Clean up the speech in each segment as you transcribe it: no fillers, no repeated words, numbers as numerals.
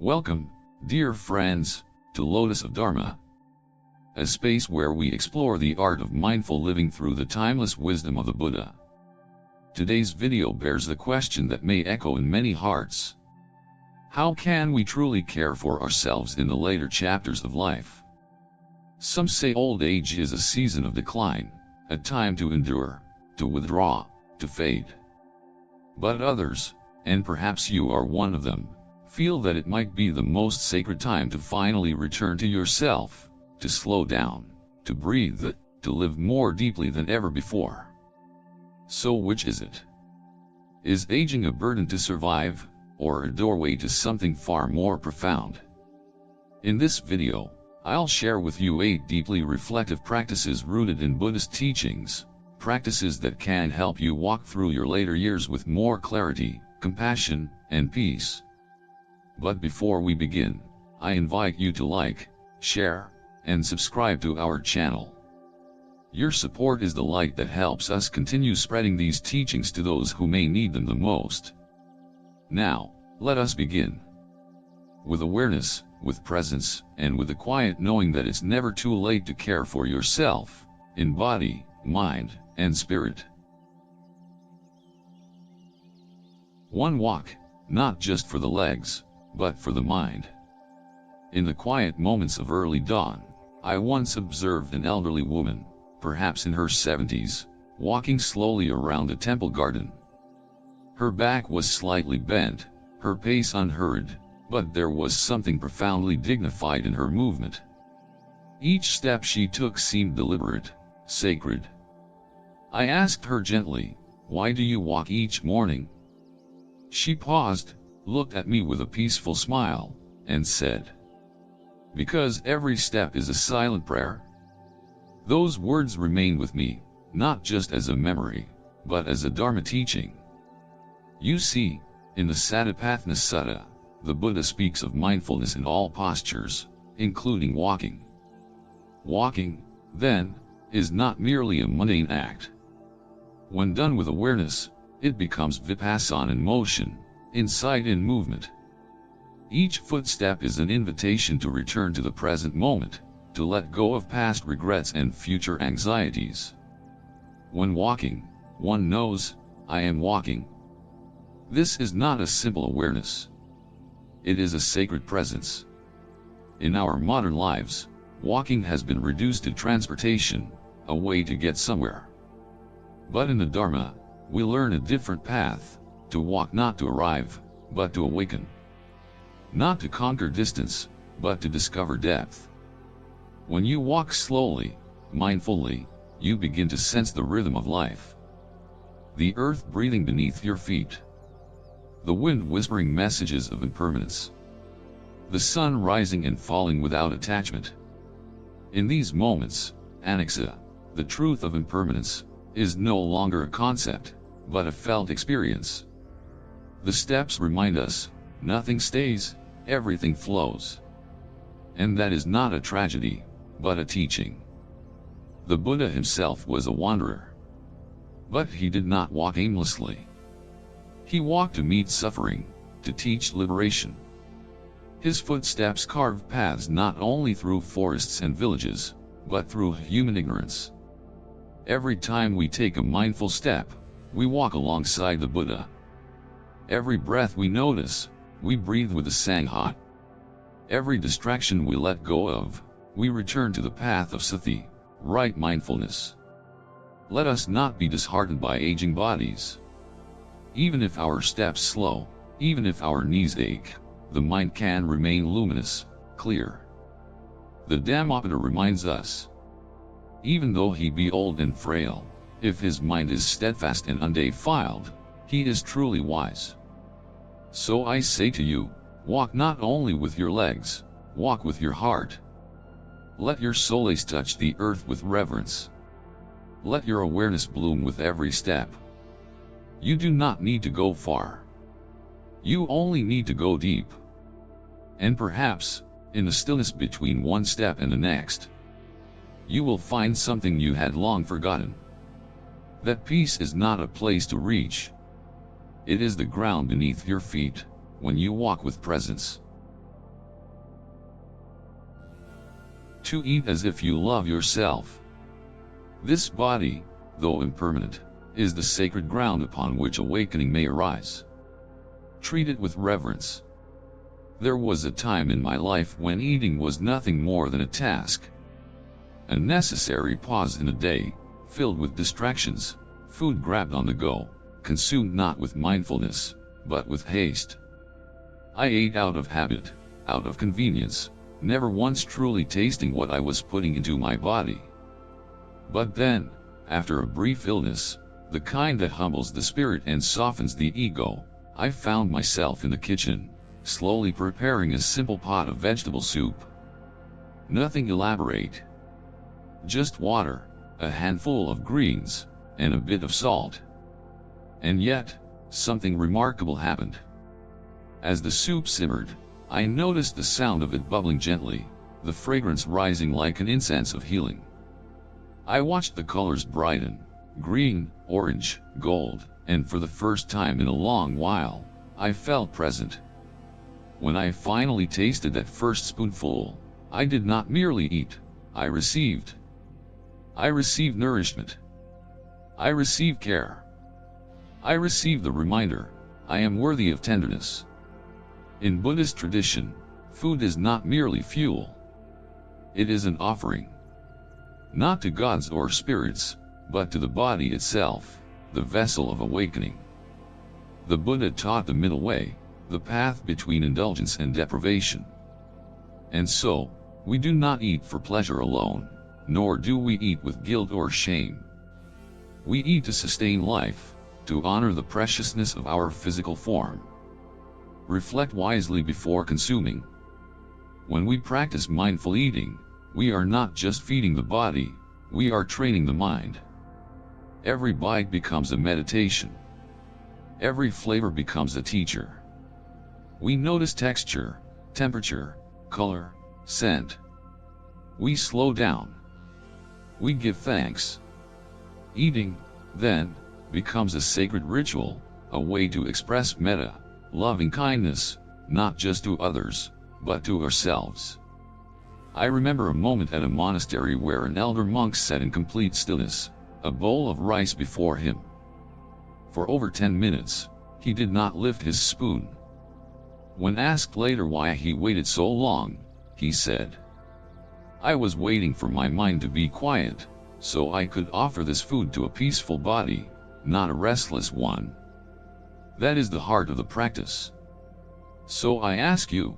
Welcome, dear friends, to Lotus of Dharma, a space where we explore the art of mindful living through the timeless wisdom of the Buddha. Today's video bears the question that may echo in many hearts. How can we truly care for ourselves in the later chapters of life? Some say old age is a season of decline, a time to endure, to withdraw, to fade. But others, and perhaps you are one of them, feel that it might be the most sacred time to finally return to yourself, to slow down, to breathe, to live more deeply than ever before. So which is it? Is aging a burden to survive, or a doorway to something far more profound? In this video, I'll share with you 8 deeply reflective practices rooted in Buddhist teachings, practices that can help you walk through your later years with more clarity, compassion, and peace. But before we begin, I invite you to like, share, and subscribe to our channel. Your support is the light that helps us continue spreading these teachings to those who may need them the most. Now, let us begin. With awareness, with presence, and with the quiet knowing that it's never too late to care for yourself, in body, mind, and spirit. 1. Walk, not just for the legs, but for the mind. In the quiet moments of early dawn, I once observed an elderly woman, perhaps in her 70s, walking slowly around a temple garden. Her back was slightly bent, her pace unhurried, but there was something profoundly dignified in her movement. Each step she took seemed deliberate, sacred. I asked her gently, "Why do you walk each morning?" She paused, looked at me with a peaceful smile, and said, "Because every step is a silent prayer." Those words remain with me, not just as a memory, but as a Dharma teaching. You see, in the Satipatthana Sutta, the Buddha speaks of mindfulness in all postures, including walking. Walking, then, is not merely a mundane act. When done with awareness, it becomes vipassana in motion, insight in movement. Each footstep is an invitation to return to the present moment, to let go of past regrets and future anxieties. When walking, one knows, "I am walking." This is not a simple awareness. It is a sacred presence. In our modern lives, walking has been reduced to transportation, a way to get somewhere. But in the Dharma, we learn a different path, to walk not to arrive, but to awaken. Not to conquer distance, but to discover depth. When you walk slowly, mindfully, you begin to sense the rhythm of life. The earth breathing beneath your feet. The wind whispering messages of impermanence. The sun rising and falling without attachment. In these moments, anicca, the truth of impermanence, is no longer a concept, but a felt experience. The steps remind us, nothing stays, everything flows. And that is not a tragedy, but a teaching. The Buddha himself was a wanderer. But he did not walk aimlessly. He walked to meet suffering, to teach liberation. His footsteps carved paths not only through forests and villages, but through human ignorance. Every time we take a mindful step, we walk alongside the Buddha. Every breath we notice, we breathe with the Sangha. Every distraction we let go of, we return to the path of sati, right mindfulness. Let us not be disheartened by aging bodies. Even if our steps slow, even if our knees ache, the mind can remain luminous, clear. The Dhammapada reminds us, even though he be old and frail, if his mind is steadfast and undefiled, he is truly wise. So I say to you, walk not only with your legs, walk with your heart. Let your soles touch the earth with reverence. Let your awareness bloom with every step. You do not need to go far. You only need to go deep. And perhaps, in the stillness between one step and the next, you will find something you had long forgotten. That peace is not a place to reach. It is the ground beneath your feet, when you walk with presence. To eat as if you love yourself. This body, though impermanent, is the sacred ground upon which awakening may arise. Treat it with reverence. There was a time in my life when eating was nothing more than a task. A necessary pause in a day, filled with distractions, food grabbed on the go, consumed not with mindfulness, but with haste. I ate out of habit, out of convenience, never once truly tasting what I was putting into my body. But then, after a brief illness, the kind that humbles the spirit and softens the ego, I found myself in the kitchen, slowly preparing a simple pot of vegetable soup. Nothing elaborate. Just water, a handful of greens, and a bit of salt. And yet, something remarkable happened. As the soup simmered, I noticed the sound of it bubbling gently, the fragrance rising like an incense of healing. I watched the colors brighten, green, orange, gold, and for the first time in a long while, I felt present. When I finally tasted that first spoonful, I did not merely eat, I received. I received nourishment. I received care. I received the reminder, I am worthy of tenderness. In Buddhist tradition, food is not merely fuel. It is an offering. Not to gods or spirits, but to the body itself, the vessel of awakening. The Buddha taught the middle way, the path between indulgence and deprivation. And so, we do not eat for pleasure alone, nor do we eat with guilt or shame. We eat to sustain life, to honor the preciousness of our physical form. Reflect wisely before consuming. When we practice mindful eating, we are not just feeding the body, we are training the mind. Every bite becomes a meditation. Every flavor becomes a teacher. We notice texture, temperature, color, scent. We slow down. We give thanks. Eating, then, becomes a sacred ritual, a way to express metta, loving kindness, not just to others, but to ourselves. I remember a moment at a monastery where an elder monk sat in complete stillness, a bowl of rice before him. For over 10 minutes, he did not lift his spoon. When asked later why he waited so long, he said, "I was waiting for my mind to be quiet, so I could offer this food to a peaceful body, not a restless one." That is the heart of the practice. So I ask you,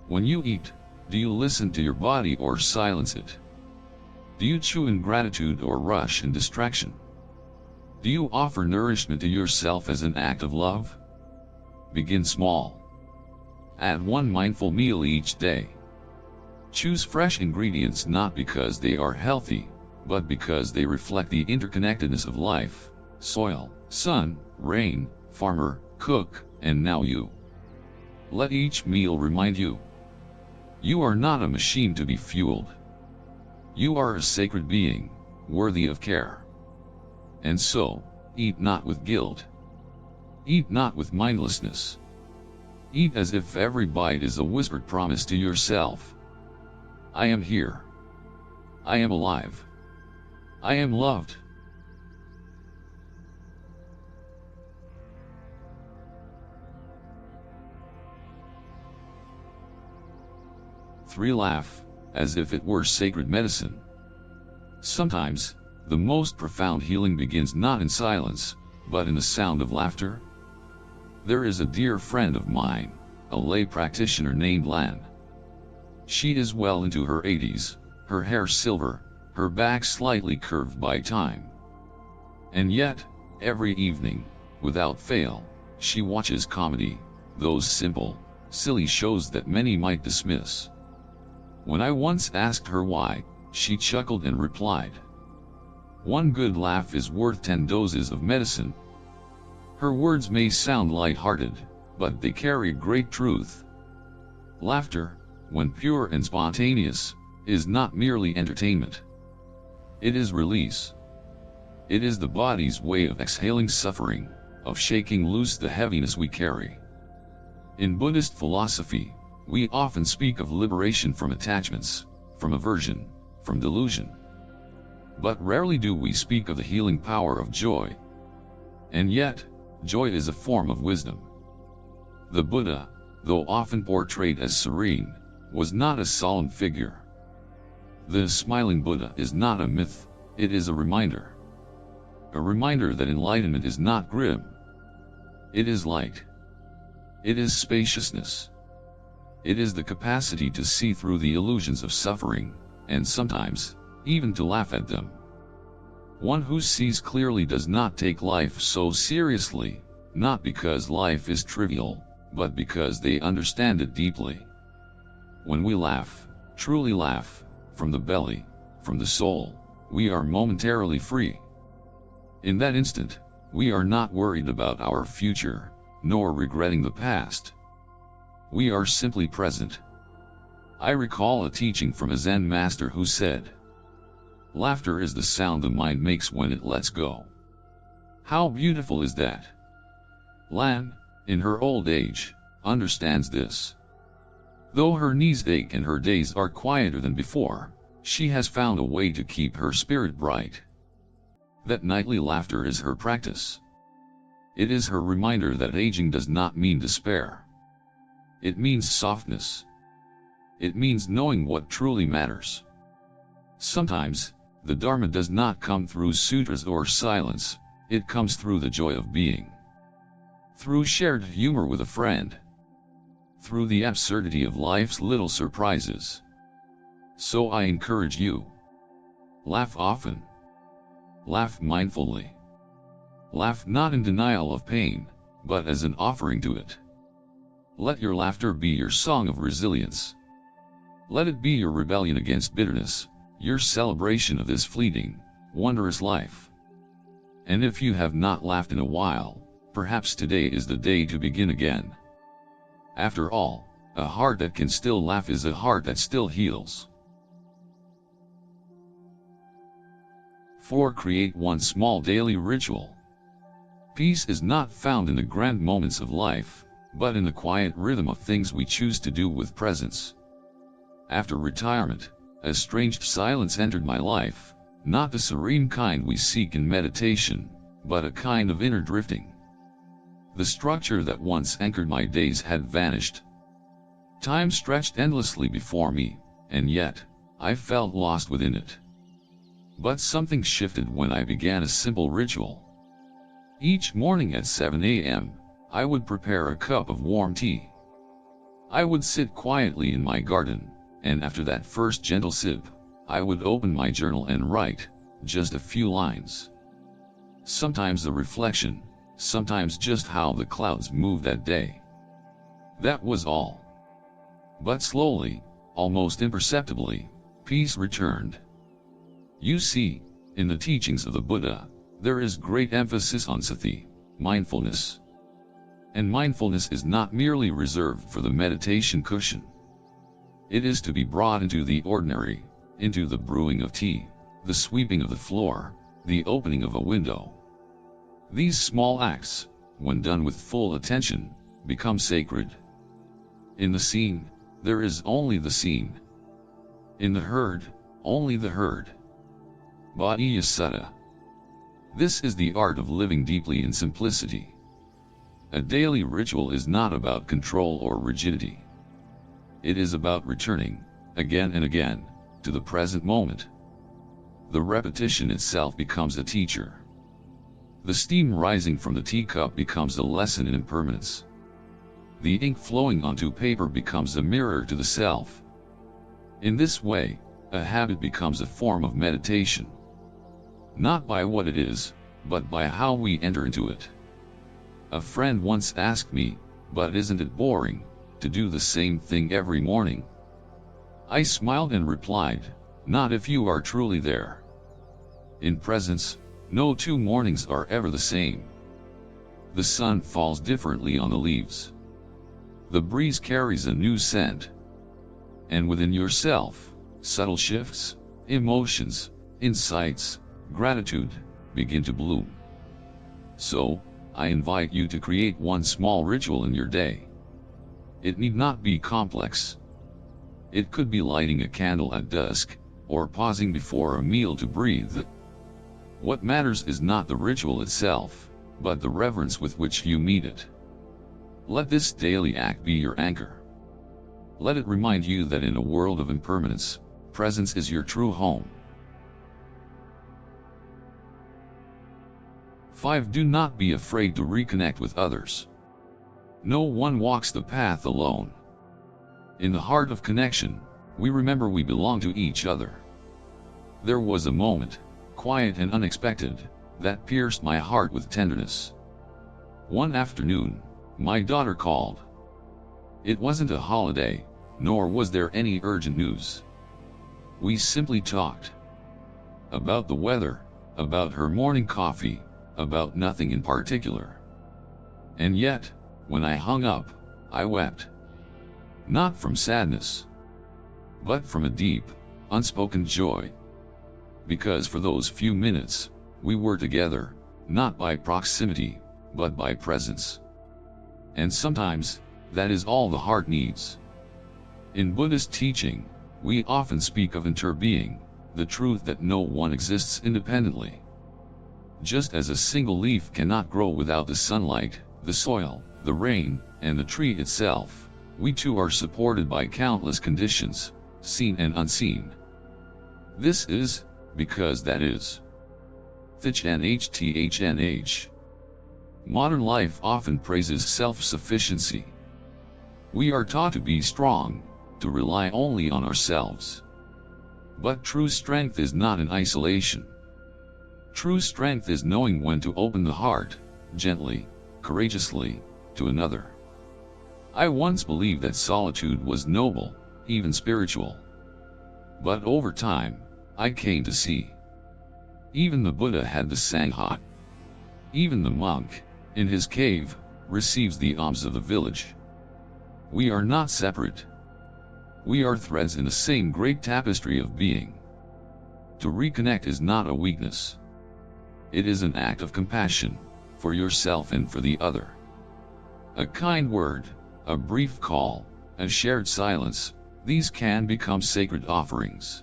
when you eat, do you listen to your body or silence it? Do you chew in gratitude or rush in distraction? Do you offer nourishment to yourself as an act of love? Begin small. Add one mindful meal each day. Choose fresh ingredients not because they are healthy, but because they reflect the interconnectedness of life: soil, sun, rain, farmer, cook, and now you. Let each meal remind you, you are not a machine to be fueled. You are a sacred being, worthy of care. And so, eat not with guilt. Eat not with mindlessness. Eat as if every bite is a whispered promise to yourself. I am here. I am alive. I am loved. Laugh, as if it were sacred medicine. Sometimes, the most profound healing begins not in silence, but in the sound of laughter. There is a dear friend of mine, a lay practitioner named Lan. She is well into her 80s, her hair silver, her back slightly curved by time. And yet, every evening, without fail, she watches comedy, those simple, silly shows that many might dismiss. When I once asked her why, she chuckled and replied, "One good laugh is worth 10 doses of medicine." Her words may sound light-hearted, but they carry great truth. Laughter, when pure and spontaneous, is not merely entertainment. It is release. It is the body's way of exhaling suffering, of shaking loose the heaviness we carry. In Buddhist philosophy, we often speak of liberation from attachments, from aversion, from delusion. But rarely do we speak of the healing power of joy. And yet, joy is a form of wisdom. The Buddha, though often portrayed as serene, was not a solemn figure. The smiling Buddha is not a myth, it is a reminder. A reminder that enlightenment is not grim. It is light. It is spaciousness. It is the capacity to see through the illusions of suffering, and sometimes, even to laugh at them. One who sees clearly does not take life so seriously, not because life is trivial, but because they understand it deeply. When we laugh, truly laugh, from the belly, from the soul, we are momentarily free. In that instant, we are not worried about our future, nor regretting the past. We are simply present. I recall a teaching from a Zen master who said, "Laughter is the sound the mind makes when it lets go." How beautiful is that? Lan, in her old age, understands this. Though her knees ache and her days are quieter than before, she has found a way to keep her spirit bright. That nightly laughter is her practice. It is her reminder that aging does not mean despair. It means softness. It means knowing what truly matters. Sometimes, the Dharma does not come through sutras or silence, it comes through the joy of being. Through shared humor with a friend. Through the absurdity of life's little surprises. So I encourage you. Laugh often. Laugh mindfully. Laugh not in denial of pain, but as an offering to it. Let your laughter be your song of resilience. Let it be your rebellion against bitterness, your celebration of this fleeting, wondrous life. And if you have not laughed in a while, perhaps today is the day to begin again. After all, a heart that can still laugh is a heart that still heals. 4. Create one small daily ritual. Peace is not found in the grand moments of life, but in the quiet rhythm of things we choose to do with presence. After retirement, a strange silence entered my life, not the serene kind we seek in meditation, but a kind of inner drifting. The structure that once anchored my days had vanished. Time stretched endlessly before me, and yet, I felt lost within it. But something shifted when I began a simple ritual. Each morning at 7 a.m., I would prepare a cup of warm tea. I would sit quietly in my garden, and after that first gentle sip, I would open my journal and write, just a few lines. Sometimes a reflection, sometimes just how the clouds moved that day. That was all. But slowly, almost imperceptibly, peace returned. You see, in the teachings of the Buddha, there is great emphasis on sati, mindfulness. And mindfulness is not merely reserved for the meditation cushion. It is to be brought into the ordinary, into the brewing of tea, the sweeping of the floor, the opening of a window. These small acts, when done with full attention, become sacred. In the scene, there is only the scene. In the herd, only the herd. Bodhiya Sutta. This is the art of living deeply in simplicity. A daily ritual is not about control or rigidity. It is about returning, again and again, to the present moment. The repetition itself becomes a teacher. The steam rising from the teacup becomes a lesson in impermanence. The ink flowing onto paper becomes a mirror to the self. In this way, a habit becomes a form of meditation. Not by what it is, but by how we enter into it. A friend once asked me, "But isn't it boring, to do the same thing every morning?" I smiled and replied, "Not if you are truly there." In presence, no two mornings are ever the same. The sun falls differently on the leaves. The breeze carries a new scent. And within yourself, subtle shifts, emotions, insights, gratitude, begin to bloom. So, I invite you to create one small ritual in your day. It need not be complex. It could be lighting a candle at dusk, or pausing before a meal to breathe. What matters is not the ritual itself, but the reverence with which you meet it. Let this daily act be your anchor. Let it remind you that in a world of impermanence, presence is your true home. 5. Do not be afraid to reconnect with others. No one walks the path alone. In the heart of connection, we remember we belong to each other. There was a moment, quiet and unexpected, that pierced my heart with tenderness. One afternoon, my daughter called. It wasn't a holiday, nor was there any urgent news. We simply talked. About the weather, about her morning coffee, about nothing in particular. And yet, when I hung up, I wept. Not from sadness, but from a deep, unspoken joy. Because for those few minutes, we were together, not by proximity, but by presence. And sometimes, that is all the heart needs. In Buddhist teaching, we often speak of interbeing, the truth that no one exists independently. Just as a single leaf cannot grow without the sunlight, the soil, the rain, and the tree itself, we too are supported by countless conditions, seen and unseen. This is, because that is. THNH. Modern life often praises self-sufficiency. We are taught to be strong, to rely only on ourselves. But true strength is not in isolation. True strength is knowing when to open the heart, gently, courageously, to another. I once believed that solitude was noble, even spiritual. But over time, I came to see. Even the Buddha had the Sangha. Even the monk, in his cave, receives the alms of the village. We are not separate. We are threads in the same great tapestry of being. To reconnect is not a weakness. It is an act of compassion, for yourself and for the other. A kind word, a brief call, a shared silence, these can become sacred offerings.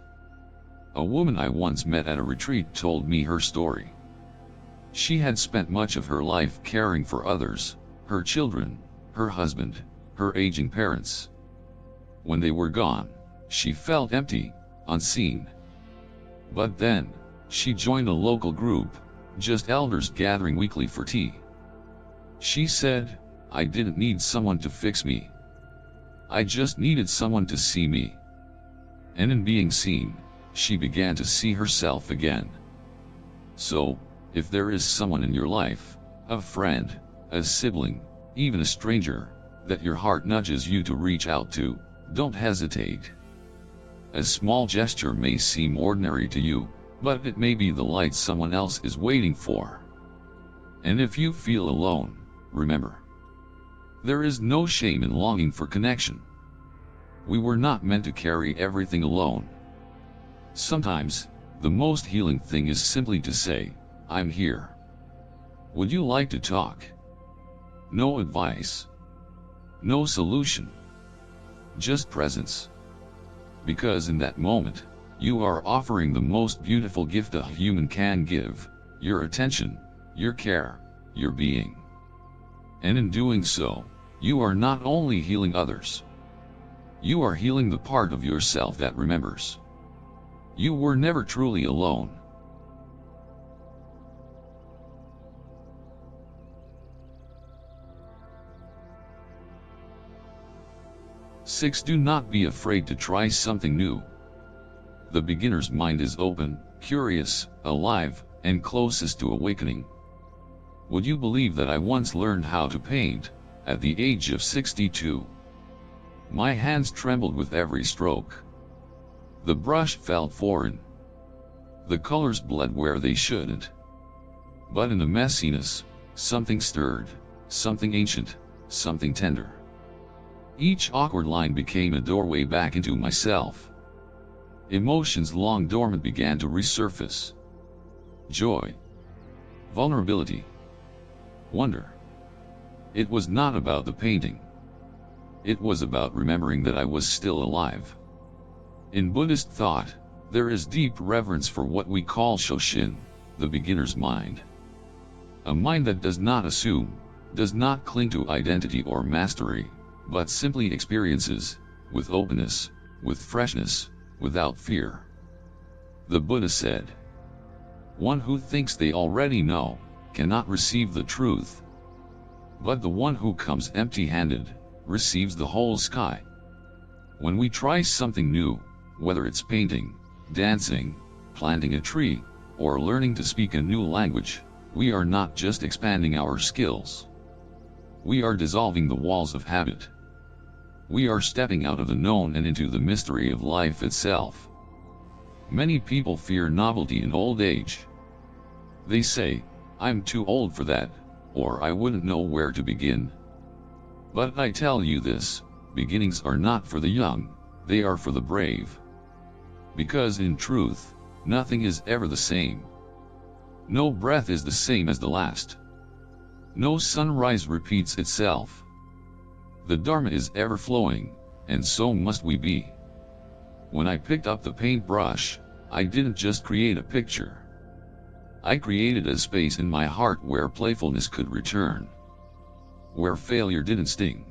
A woman I once met at a retreat told me her story. She had spent much of her life caring for others, her children, her husband, her aging parents. When they were gone, she felt empty, unseen. But then, she joined a local group, just elders gathering weekly for tea. She said, "I didn't need someone to fix me. I just needed someone to see me." And in being seen, she began to see herself again. So, if there is someone in your life, a friend, a sibling, even a stranger, that your heart nudges you to reach out to, don't hesitate. A small gesture may seem ordinary to you, but it may be the light someone else is waiting for. And if you feel alone, remember, there is no shame in longing for connection. We were not meant to carry everything alone. Sometimes, the most healing thing is simply to say, "I'm here. Would you like to talk?" No advice. No solution. Just presence. Because in that moment, you are offering the most beautiful gift a human can give, your attention, your care, your being. And in doing so, you are not only healing others. You are healing the part of yourself that remembers. You were never truly alone. Six, do not be afraid to try something new. The beginner's mind is open, curious, alive, and closest to awakening. Would you believe that I once learned how to paint, at the age of 62? My hands trembled with every stroke. The brush felt foreign. The colors bled where they shouldn't. But in the messiness, something stirred, something ancient, something tender. Each awkward line became a doorway back into myself. Emotions long dormant began to resurface. Joy. Vulnerability. Wonder. It was not about the painting. It was about remembering that I was still alive. In Buddhist thought, there is deep reverence for what we call Shoshin, the beginner's mind. A mind that does not assume, does not cling to identity or mastery, but simply experiences, with openness, with freshness, without fear. The Buddha said, "One who thinks they already know, cannot receive the truth. But the one who comes empty-handed, receives the whole sky." When we try something new, whether it's painting, dancing, planting a tree, or learning to speak a new language, we are not just expanding our skills. We are dissolving the walls of habit. We are stepping out of the known and into the mystery of life itself. Many people fear novelty in old age. They say, "I'm too old for that," or "I wouldn't know where to begin." But I tell you this, beginnings are not for the young, they are for the brave. Because in truth, nothing is ever the same. No breath is the same as the last. No sunrise repeats itself. The Dharma is ever flowing, and so must we be. When I picked up the paintbrush, I didn't just create a picture. I created a space in my heart where playfulness could return. Where failure didn't sting.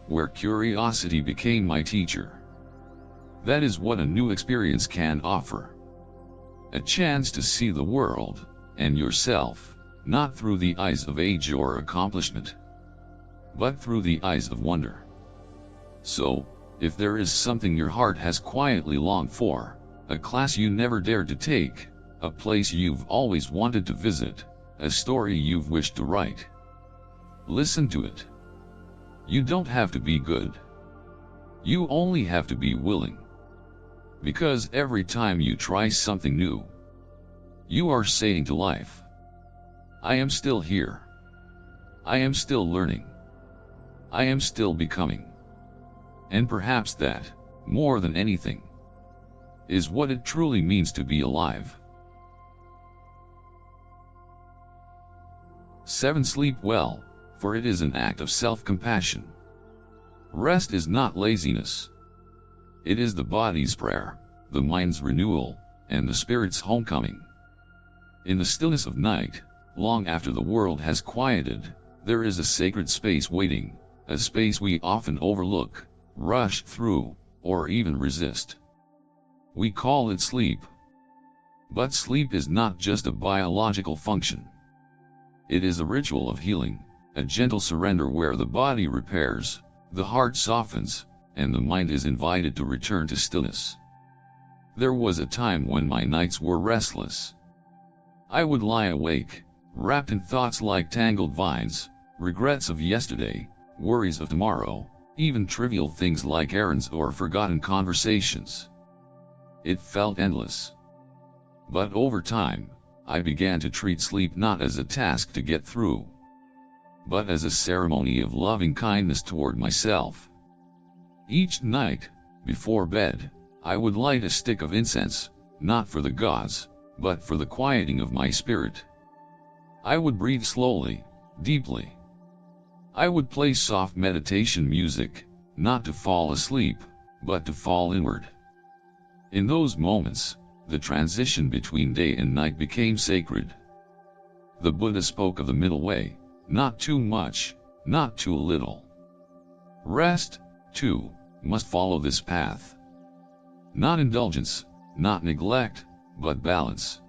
Where curiosity became my teacher. That is what a new experience can offer. A chance to see the world, and yourself, not through the eyes of age or accomplishment, but through the eyes of wonder. So, if there is something your heart has quietly longed for, a class you never dared to take, a place you've always wanted to visit, a story you've wished to write, listen to it. You don't have to be good. You only have to be willing. Because every time you try something new, you are saying to life, "I am still here. I am still learning. I am still becoming." And perhaps that, more than anything, is what it truly means to be alive. 7. Sleep well, for it is an act of self-compassion. Rest is not laziness. It is the body's prayer, the mind's renewal, and the spirit's homecoming. In the stillness of night, long after the world has quieted, there is a sacred space waiting, a space we often overlook, rush through, or even resist. We call it sleep. But sleep is not just a biological function. It is a ritual of healing, a gentle surrender where the body repairs, the heart softens, and the mind is invited to return to stillness. There was a time when my nights were restless. I would lie awake, wrapped in thoughts like tangled vines, regrets of yesterday, worries of tomorrow, even trivial things like errands or forgotten conversations. It felt endless. But over time, I began to treat sleep not as a task to get through, but as a ceremony of loving kindness toward myself. Each night, before bed, I would light a stick of incense, not for the gods, but for the quieting of my spirit. I would breathe slowly, deeply. I would play soft meditation music, not to fall asleep, but to fall inward. In those moments, the transition between day and night became sacred. The Buddha spoke of the middle way, not too much, not too little. Rest, too, must follow this path. Not indulgence, not neglect, but balance.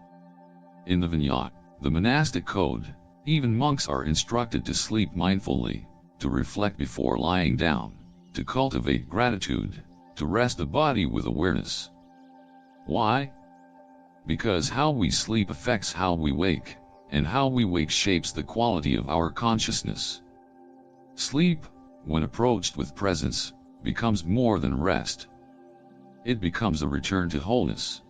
In the Vinaya, the monastic code, even monks are instructed to sleep mindfully, to reflect before lying down, to cultivate gratitude, to rest the body with awareness. Why? Because how we sleep affects how we wake, and how we wake shapes the quality of our consciousness. Sleep, when approached with presence, becomes more than rest. It becomes a return to wholeness.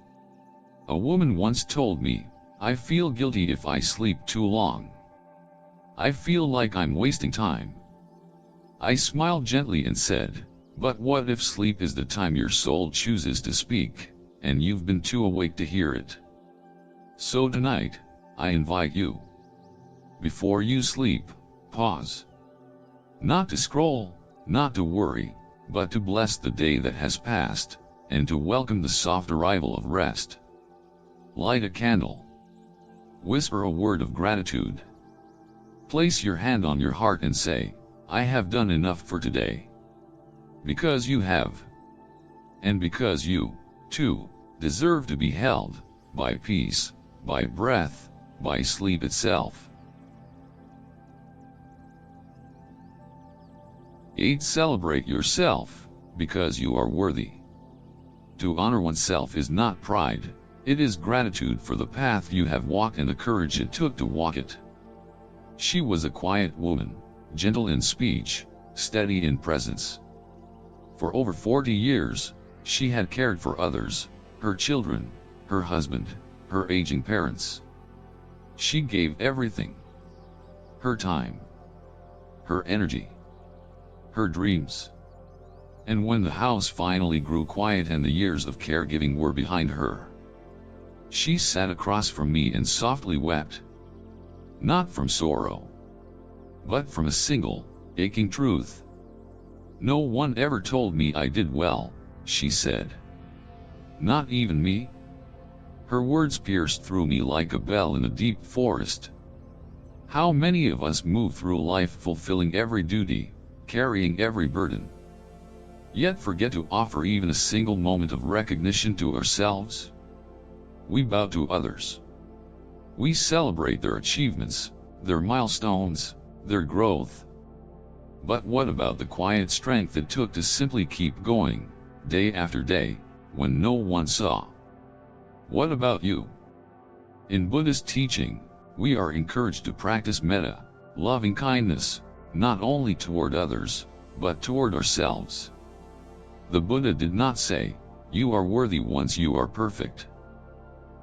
A woman once told me, "I feel guilty if I sleep too long. I feel like I'm wasting time." I smiled gently and said, "But what if sleep is the time your soul chooses to speak, and you've been too awake to hear it?" So tonight, I invite you. Before you sleep, pause. Not to scroll, not to worry, but to bless the day that has passed, and to welcome the soft arrival of rest. Light a candle. Whisper a word of gratitude. Place your hand on your heart and say, I have done enough for today. Because you have. And because you, too, deserve to be held, by peace, by breath, by sleep itself. 8. Celebrate yourself, because you are worthy. To honor oneself is not pride, it is gratitude for the path you have walked and the courage it took to walk it. She was a quiet woman, gentle in speech, steady in presence. For over 40 years, she had cared for others, her children, her husband, her aging parents. She gave everything. Her time, her energy, her dreams. And when the house finally grew quiet and the years of caregiving were behind her, she sat across from me and softly wept. Not from sorrow, but from a single, aching truth. No one ever told me I did well, she said. Not even me. Her words pierced through me like a bell in a deep forest. How many of us move through life fulfilling every duty, carrying every burden, yet forget to offer even a single moment of recognition to ourselves? We bow to others. We celebrate their achievements, their milestones, their growth. But what about the quiet strength it took to simply keep going, day after day, when no one saw? What about you? In Buddhist teaching, we are encouraged to practice metta, loving kindness, not only toward others, but toward ourselves. The Buddha did not say, you are worthy once you are perfect.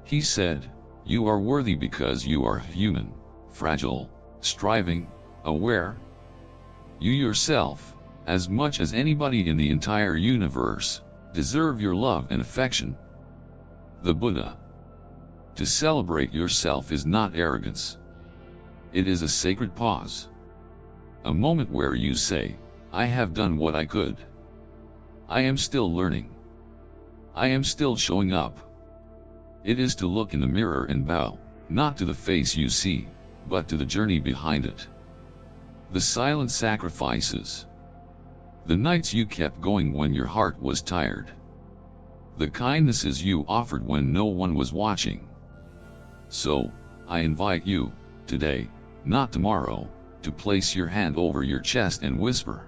He said, you are worthy because you are human, fragile, striving, aware. You yourself, as much as anybody in the entire universe, deserve your love and affection. The Buddha. To celebrate yourself is not arrogance. It is a sacred pause. A moment where you say, I have done what I could. I am still learning. I am still showing up. It is to look in the mirror and bow, not to the face you see, but to the journey behind it. The silent sacrifices. The nights you kept going when your heart was tired. The kindnesses you offered when no one was watching. So, I invite you, today, not tomorrow, to place your hand over your chest and whisper,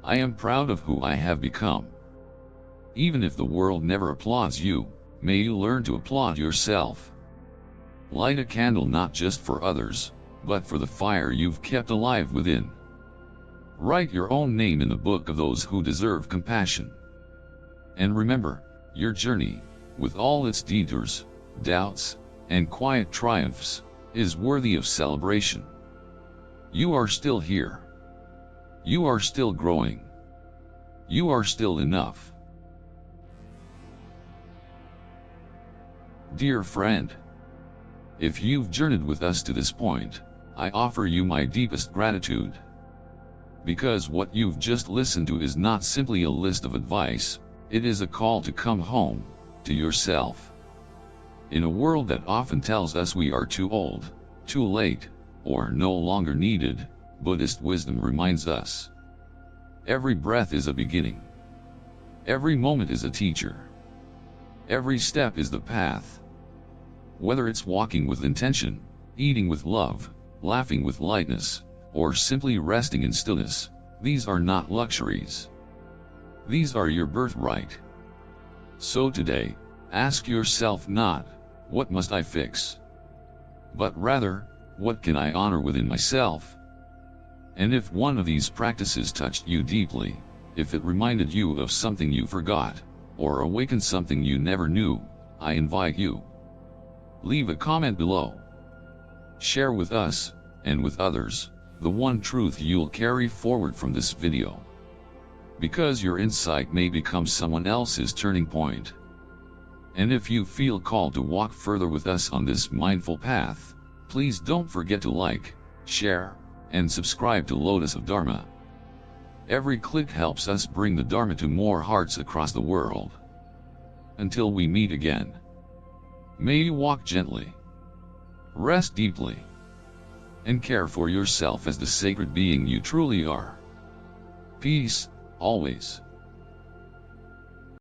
I am proud of who I have become. Even if the world never applauds you, may you learn to applaud yourself. Light a candle not just for others, but for the fire you've kept alive within. Write your own name in the book of those who deserve compassion. And remember, your journey, with all its detours, doubts, and quiet triumphs, is worthy of celebration. You are still here. You are still growing. You are still enough. Dear friend, if you've journeyed with us to this point, I offer you my deepest gratitude. Because what you've just listened to is not simply a list of advice, it is a call to come home, to yourself. In a world that often tells us we are too old, too late, or no longer needed, Buddhist wisdom reminds us. Every breath is a beginning. Every moment is a teacher. Every step is the path. Whether it's walking with intention, eating with love, laughing with lightness, or simply resting in stillness, these are not luxuries. These are your birthright. So today, ask yourself not, what must I fix? But rather, what can I honor within myself? And if one of these practices touched you deeply, if it reminded you of something you forgot, or awakened something you never knew, I invite you. Leave a comment below. Share with us, and with others, the one truth you'll carry forward from this video. Because your insight may become someone else's turning point. And if you feel called to walk further with us on this mindful path, please don't forget to like, share, and subscribe to Lotus of Dharma. Every click helps us bring the Dharma to more hearts across the world. Until we meet again. May you walk gently, rest deeply, and care for yourself as the sacred being you truly are. Peace, always.